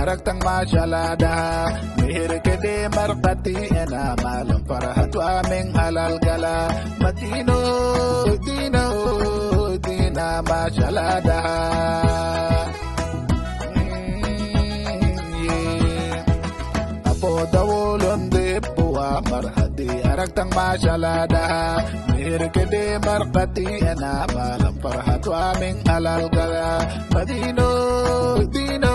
aragtang masyalada Mihir kede markati ena malam farhatu aming halal gala Madino, dino, dina masyalada Apo dawulon de buwa marhadi aragtang masyalada Mihir kede markati ena malam farhatu aming halal gala Madino, dino,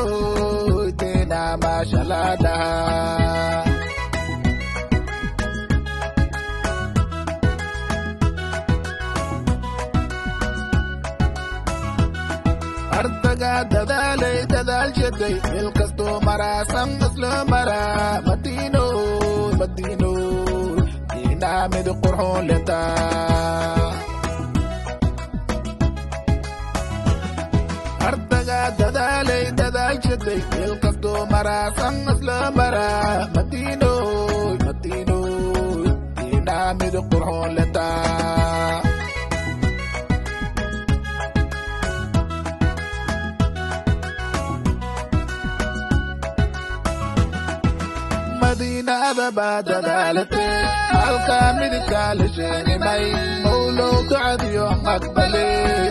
dina masyalada Artaga dadalay dadal jeday ilkasto marasang muslo mara Madino, Madino dina midu qurhon leta Artaga dadalay dadal jeday ilkasto marasang muslo mara Madino, Madino dina midu qurhon leta Madina ababa dadalate alkamid kalisheni may maulo du'adiyo aqbali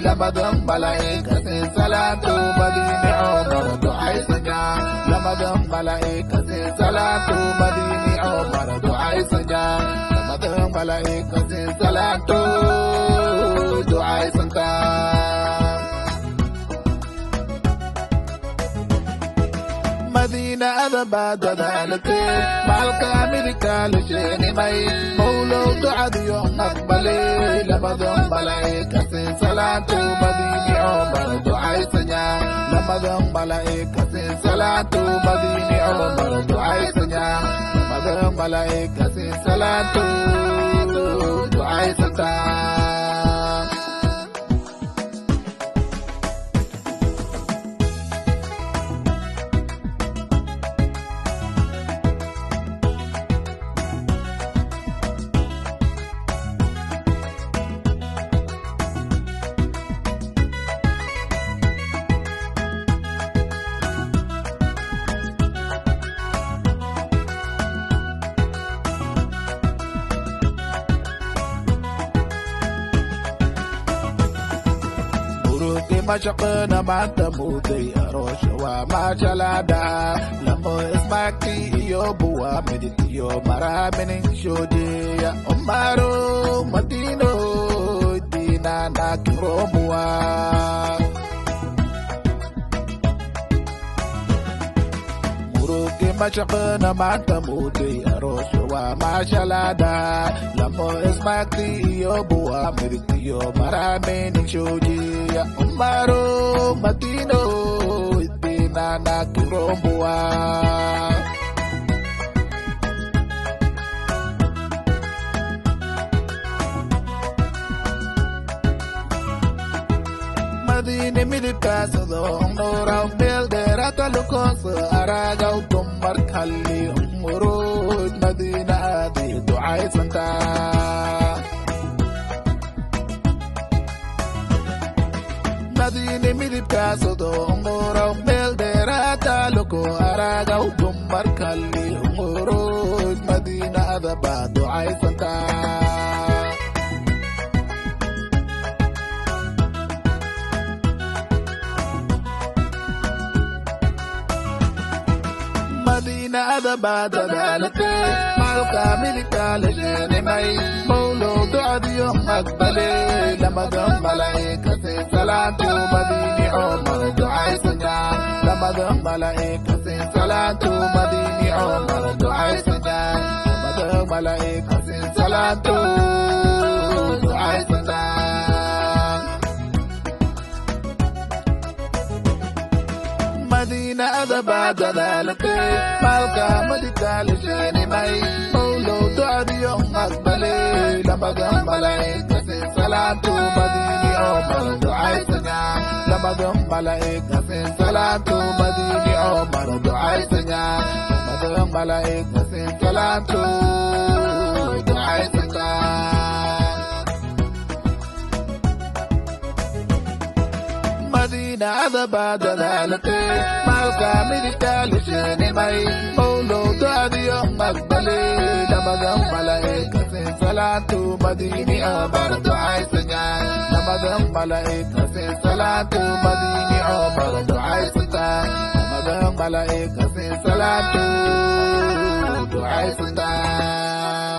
lamadam malaikatin salatu madini Omar du'ay saja lamadam malaikatin salatu madini Omar du'ay saja lamadam malaikatin salatu du'ay saja Madina adaba dadalate malka midikal sheni may maulo du'adiyo aqbali lamadam malaikatin salatu madini Omar du'ay saja lamadam malaikatin salatu madini Omar du'ay saja lamadam malaikatin salatu du'ay saja Mashaqna manta muday Aroos wa machalada lamo ismakti iyo buwa medit iyo maraming shodi ya Omaro Madino dina nakirobuwa Muruki mashaqna manta muday Aroos wa machalada lamo ismakti iyo buwa medit iyo maraming shodi ya Omaro Madino dina nakirobuwa Madina milipasa dong noraw beldera talukos aragaw tumar kali umurud Madina adi du'ay santa Madina milipasa dong noraw beldera taluko aragaw tumar kali umurud Madina adaba du'ay santa Madina adaba dadalate malka midikal sheni may maulo du'adiyo aqbali lamadam malaikatin salatu madini Omar du'ay saja lamadam malaikatin salatu madini Omar du'ay saja lamadam malaikatin salatu du'ay saja Madina adaba dadalate malka midikal sheni may maulo du'adiyo aqbali lamadam malaikatin salatu madini Omar du'ay saja lamadam malaikatin salatu madini Omar du'ay saja lamadam malaikatin salatu du'ay saja Madina adaba dadalate الكامل تالشين ماي مولود يوم مقبلي لمدام ملائكة صلاة مديني عمر دعاء سنان لمدام ملائكة صلاة مديني عمر دعاء سنان لمدام ملائكة صلاة دعاء سنان